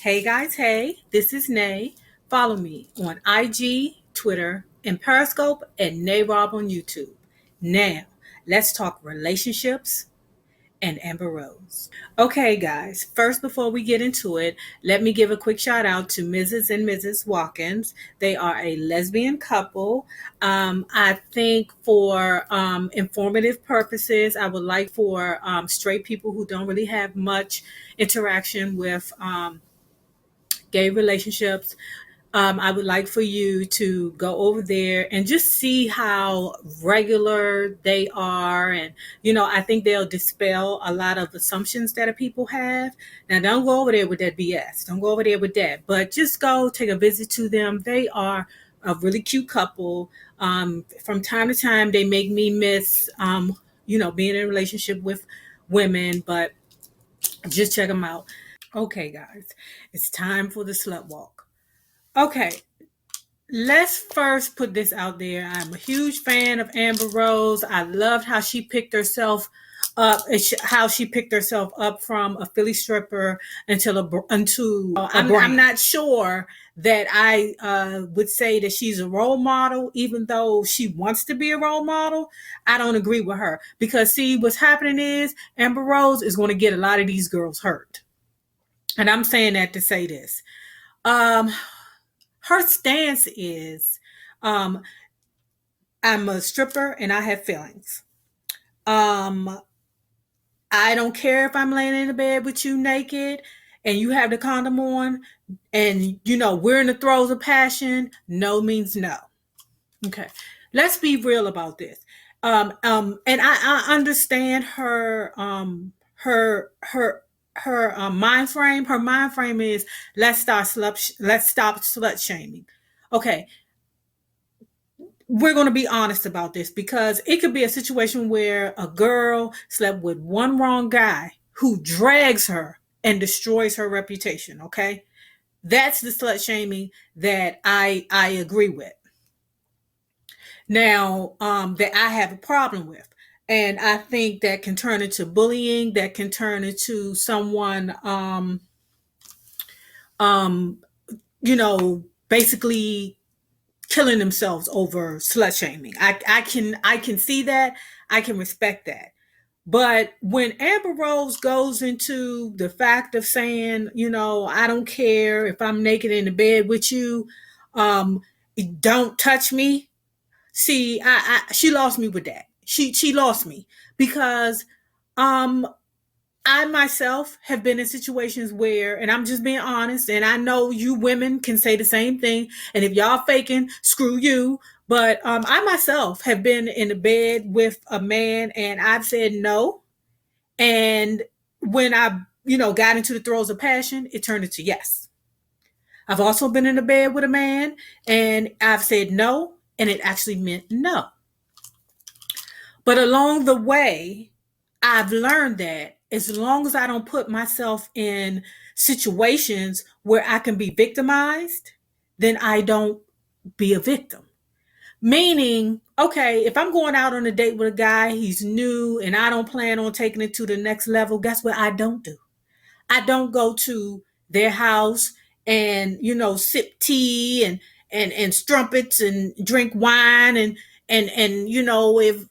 Hey guys, hey, this is Nay. Follow me on IG, Twitter, and Periscope at NayRob on YouTube. Now, let's talk relationships and Amber Rose. Okay, guys, first before we get into it, let me give a quick shout out to Mrs. and Mrs. Watkins. They are a lesbian couple. I think for informative purposes, I would like for straight people who don't really have much interaction with gay relationships. I would like for you to go over there and just see how regular they are. And, I think they'll dispel a lot of assumptions that people have. Now, don't go over there with that BS. Don't go over there with that. But just go take a visit to them. They are a really cute couple. From time to time, they make me miss, being in a relationship with women. But just check them out. Okay, guys, it's time for the slut walk. Okay, let's first put this out there. I'm a huge fan of Amber Rose. I loved how she picked herself up, how she picked herself up from a Philly stripper into I'm not sure that I would say that she's a role model, even though she wants to be a role model. I don't agree with her because see, what's happening is Amber Rose is going to get a lot of these girls hurt. And I'm saying that to say this. Her stance is I'm a stripper and I have feelings. Um, I don't care if I'm laying in the bed with you naked and you have the condom on and we're in the throes of passion. No means no. Okay. Let's be real about this. And I understand her mind frame. Her mind frame is let's stop slut shaming. Okay, we're going to be honest about this because it could be a situation where a girl slept with one wrong guy who drags her and destroys her reputation. Okay, that's the slut shaming that I agree with. Now, that I have a problem with. And I think that can turn into bullying, that can turn into someone, um, basically killing themselves over slut shaming. I can see that. I can respect that. But when Amber Rose goes into the fact of saying, I don't care if I'm naked in the bed with you, um, don't touch me. See, she lost me with that. She lost me because um I myself have been in situations where, and I'm just being honest, and I know you women can say the same thing. And if y'all faking, screw you. But I myself have been in the bed with a man, and I've said no. And when I, got into the throes of passion, it turned into yes. I've also been in the bed with a man, and I've said no, and it actually meant no. But along the way, I've learned that as long as I don't put myself in situations where I can be victimized, then I don't be a victim. Meaning, okay, if I'm going out on a date with a guy, he's new, and I don't plan on taking it to the next level, guess what I don't do? I don't go to their house and sip tea and strumpets and drink wine and if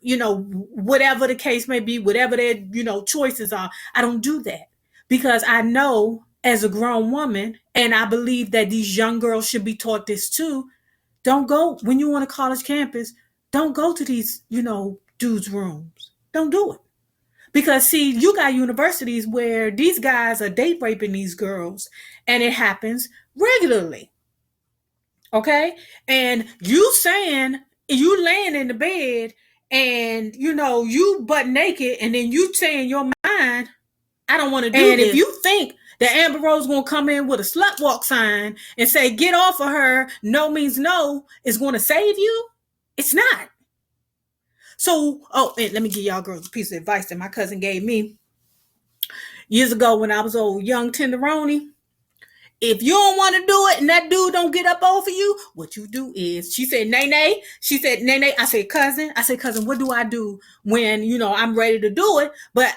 whatever the case may be, whatever their choices are. I don't do that because I know as a grown woman, and I believe that these young girls should be taught this too. Don't go when you're on a college campus. Don't go to these dudes' rooms. Don't do it. Because see, you got universities where these guys are date raping these girls, and it happens regularly. Okay? And you saying you laying in the bed and you butt naked, and then you saying your mind, I don't want to do and this. If you think that Amber Rose gonna come in with a slut walk sign and say, get off of her, no means no, is gonna save you, it's not. So, and let me give y'all girls a piece of advice that my cousin gave me years ago when I was old young tenderoni. If you don't want to do it and that dude don't get up over you, what you do is, she said, Nay. She said, Nay. I said, cousin, what do I do when, I'm ready to do it, but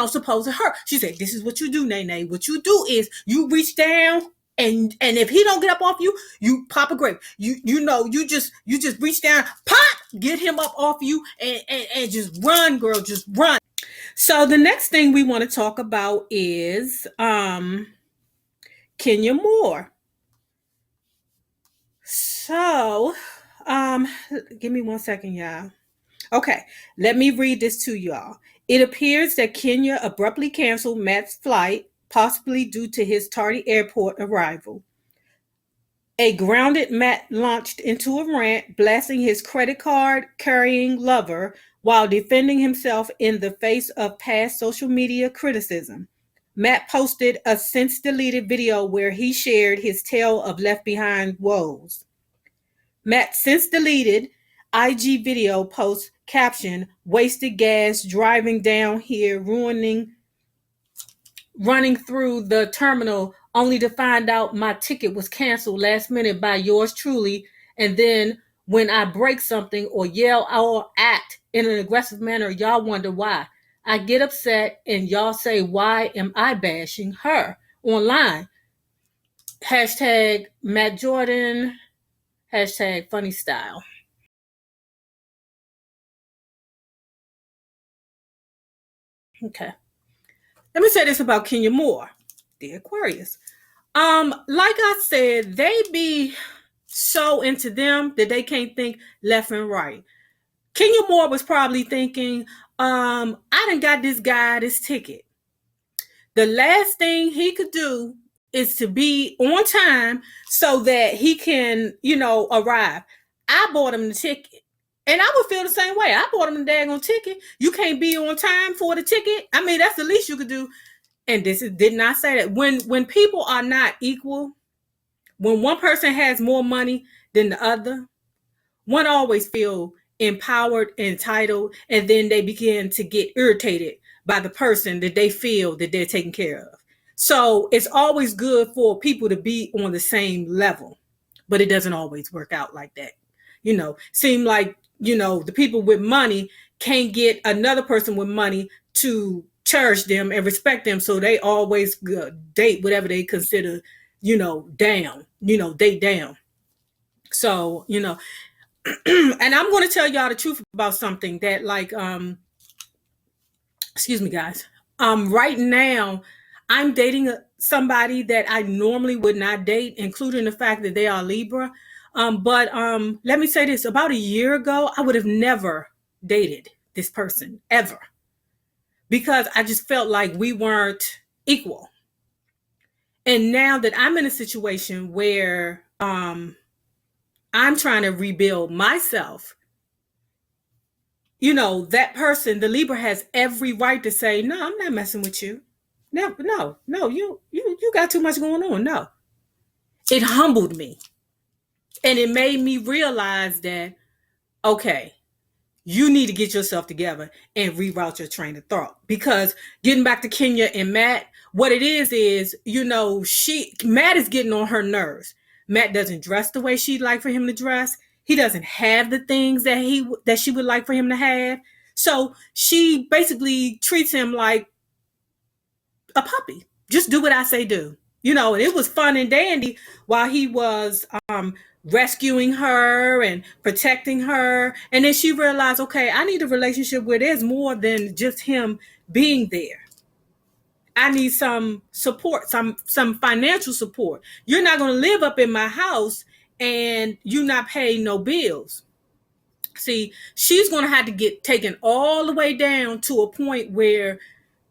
suppose it hurt. She said, this is what you do, Nay. What you do is you reach down And if he don't get up off you, you pop a grape. You just reach down, pop, get him up off you, and just run, girl, just run. So the next thing we want to talk about is Kenya Moore. So give me 1 second, y'all. Okay, let me read this to y'all. It appears that Kenya abruptly canceled Matt's flight, possibly due to his tardy airport arrival. A grounded Matt launched into a rant, blasting his credit card carrying lover while defending himself in the face of past social media criticism. Matt posted a since deleted video where he shared his tale of left behind woes. Matt's since deleted IG video post caption, wasted gas driving down here, running through the terminal only to find out my ticket was canceled last minute by yours truly. And then when I break something or yell or act in an aggressive manner, y'all wonder why. I get upset and y'all say, why am I bashing her online? Hashtag Matt Jordan. Hashtag funny style. Okay. Let me say this about Kenya Moore, the Aquarius. Like I said, they be so into them that they can't think left and right. Kenya Moore was probably thinking, I done got this guy this ticket. The last thing he could do is to be on time so that he can, arrive. I bought him the ticket. And I would feel the same way. I bought him the daggone ticket. You can't be on time for the ticket. I mean, that's the least you could do. And did not say that. When people are not equal, when one person has more money than the other, one always feel empowered, entitled, and then they begin to get irritated by the person that they feel that they're taking care of. So it's always good for people to be on the same level, but it doesn't always work out like that. Seem like, the people with money can't get another person with money to cherish them and respect them. So they always date whatever they consider, down, date down. So, and I'm going to tell y'all the truth about something that excuse me guys. Right now I'm dating somebody that I normally would not date, including the fact that they are Libra. But let me say this, about a year ago, I would have never dated this person ever, because I just felt like we weren't equal. And now that I'm in a situation where I'm trying to rebuild myself, that person, the Libra, has every right to say, no, I'm not messing with you. No, you got too much going on. No. It humbled me. And it made me realize that, okay, you need to get yourself together and reroute your train of thought. Because getting back to Kenya and Matt, what it is, Matt is getting on her nerves. Matt doesn't dress the way she'd like for him to dress. He doesn't have the things that she would like for him to have. So she basically treats him like a puppy. Just do what I say do. And it was fun and dandy while he was rescuing her and protecting her. And then she realized, okay, I need a relationship where there's more than just him being there. I need some support, some financial support. You're not going to live up in my house and you not pay no bills. See, she's going to have to get taken all the way down to a point where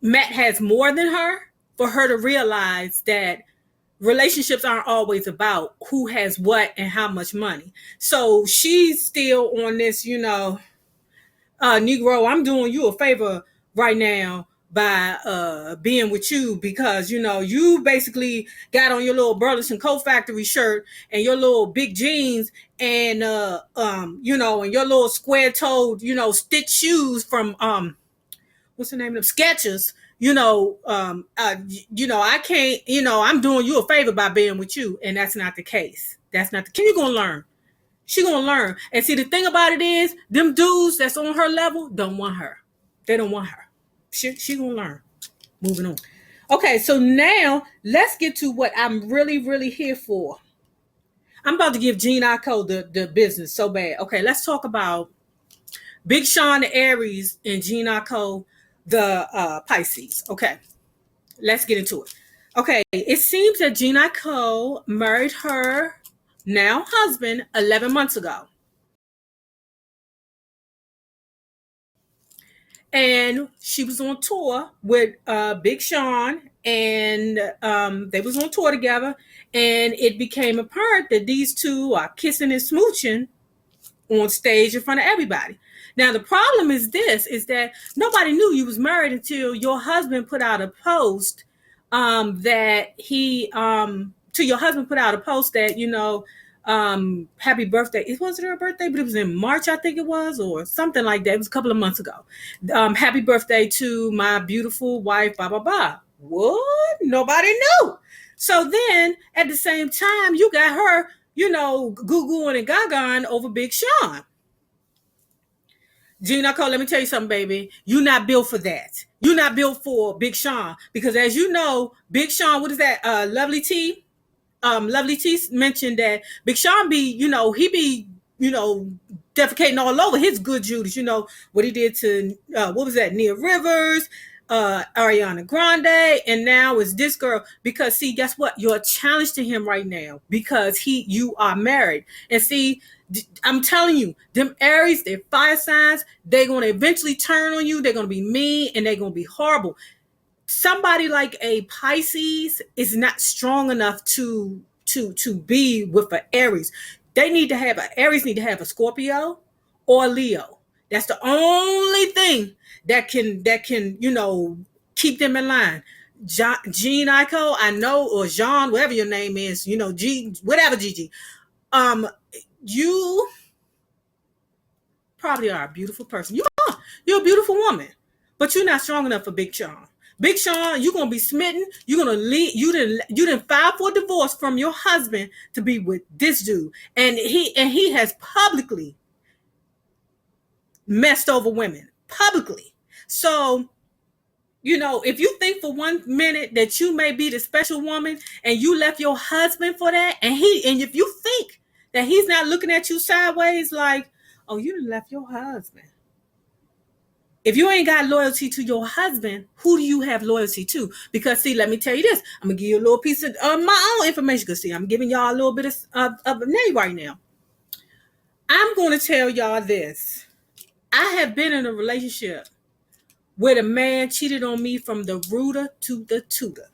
Matt has more than her for her to realize that relationships aren't always about who has what and how much money. So she's still on this, Negro, I'm doing you a favor right now by being with you, because you basically got on your little Burleson Coat Factory shirt and your little big jeans and and your little square-toed stitch shoes from what's the name of them, Skechers. I can't, I'm doing you a favor by being with you. And that's not the case. That's not the case. You're going to learn. She going to learn. And see, the thing about it is, them dudes that's on her level don't want her. They don't want her. She going to learn. Moving on. Okay, so now let's get to what I'm really, really here for. I'm about to give Jhene Aiko the business so bad. Okay, let's talk about Big Sean the Aries and Jhene Aiko the Pisces. Okay, let's get into it. Okay, it seems that Jhene Aiko married her now husband 11 months ago. And she was on tour with Big Sean, and they was on tour together, and it became apparent that these two are kissing and smooching on stage in front of everybody. Now the problem is this: is that nobody knew you was married until your husband put out a post that he to your husband put out a post that happy birthday. It wasn't her birthday, but it was in March, I think it was, or something like that. It was a couple of months ago. Happy birthday to my beautiful wife, blah blah blah. What? Nobody knew. So then at the same time, you got her, goo gooing and gaga over Big Sean. Jhene Aiko, let me tell you something, baby. You're not built for that. You're not built for Big Sean because, as you know, Big Sean, what is that? Lovely T. Lovely T mentioned that Big Sean be, he be, defecating all over his good Judas. You know what he did to what was that? Nia Rivers, Ariana Grande, and now it's this girl. Because see, guess what? You're a challenge to him right now because you are married, and see. I'm telling you, them Aries, they're fire signs. They're gonna eventually turn on you. They're gonna be mean and they're gonna be horrible. Somebody like a Pisces is not strong enough to be with an Aries. They need to have Aries need to have a Scorpio or a Leo. That's the only thing that can keep them in line. Jhene Aiko, I know, or Jean, whatever your name is, G, whatever, Gigi. Um, you probably are a beautiful person. You're a beautiful woman, but you're not strong enough for Big Sean. Big Sean, you're gonna be smitten. You're gonna leave. You didn't file for a divorce from your husband to be with this dude, and he has publicly messed over women publicly. So if you think for 1 minute that you may be the special woman and you left your husband for that, and if you think that he's not looking at you sideways like, oh, you left your husband. If you ain't got loyalty to your husband, who do you have loyalty to? Because see, let me tell you this. I'm gonna give you a little piece of my own information. Because see, I'm giving y'all a little bit of a name right now. I'm gonna tell y'all this. I have been in a relationship where the man cheated on me from the rooter to the tutor.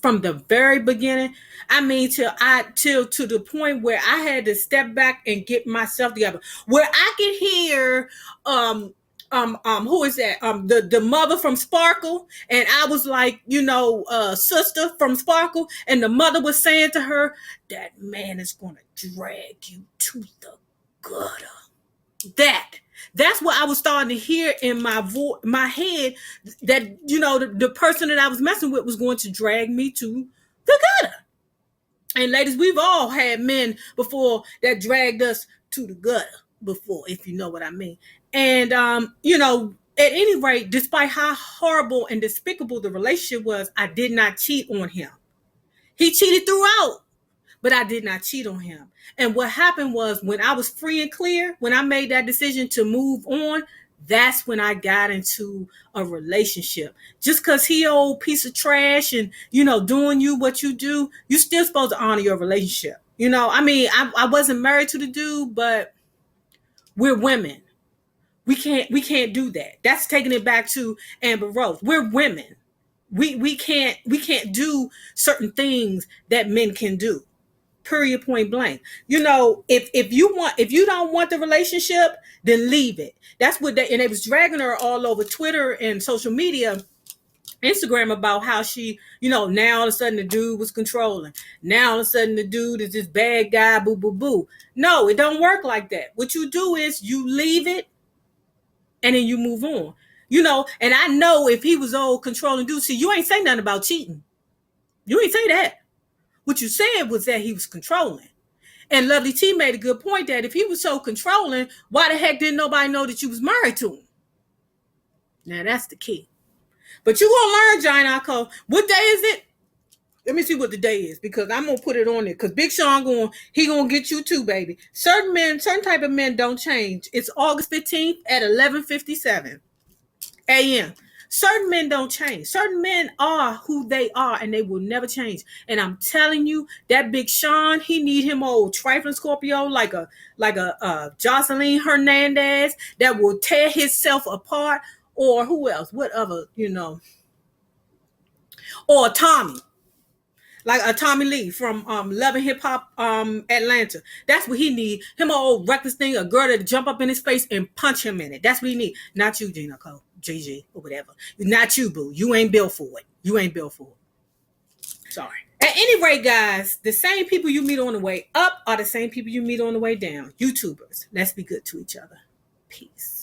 From the very beginning. I mean, till to the point where I had to step back and get myself together. Where I could hear who is that? The mother from Sparkle, and I was like, sister from Sparkle, and the mother was saying to her, that man is gonna drag you to the gutter. That's what I was starting to hear in my head, that the person that I was messing with was going to drag me to the gutter. And ladies, we've all had men before that dragged us to the gutter before, if you know what I mean. And at any rate, despite how horrible and despicable the relationship was, I did not cheat on him. He cheated throughout, but I did not cheat on him. And what happened was, when I was free and clear, when I made that decision to move on, that's when I got into a relationship. Just because he old piece of trash and, doing you what you do, you still supposed to honor your relationship. I mean, I wasn't married to the dude, but we're women. We can't do that. That's taking it back to Amber Rose. We're women. We can't do certain things that men can do. Period, point blank. If you don't want the relationship, then leave it. That's what they was dragging her all over Twitter and social media, Instagram, about how she, now all of a sudden the dude was controlling. Now all of a sudden the dude is this bad guy, boo boo boo. No, it don't work like that. What you do is you leave it and then you move on. And I know if he was old controlling dude, see, you ain't say nothing about cheating. You ain't say that. What you said was that he was controlling. And Lovely T made a good point that if he was so controlling, why the heck didn't nobody know that you was married to him? Now that's the key. But you gonna learn, Jhene Aiko. What day is it? Let me see what the day is because I'm gonna put it on there. Because Big Sean gonna get you too, baby. Certain men, certain type of men don't change. It's August 15th at 11:57 a.m. Certain men don't change. Certain men are who they are, and they will never change. And I'm telling you, that Big Sean, he need him old trifling Scorpio like a Jocelyn Hernandez that will tear himself apart. Or who else? What other? Or Tommy, like a Tommy Lee from Love and Hip Hop Atlanta. That's what he need. Him a old reckless thing, a girl that jump up in his face and punch him in it. That's what he need. Not you, Jhene Aiko, JG, or whatever. Not you, boo. You ain't built for it. You ain't built for it. Sorry. At any rate, guys, the same people you meet on the way up are the same people you meet on the way down. YouTubers. Let's be good to each other. Peace.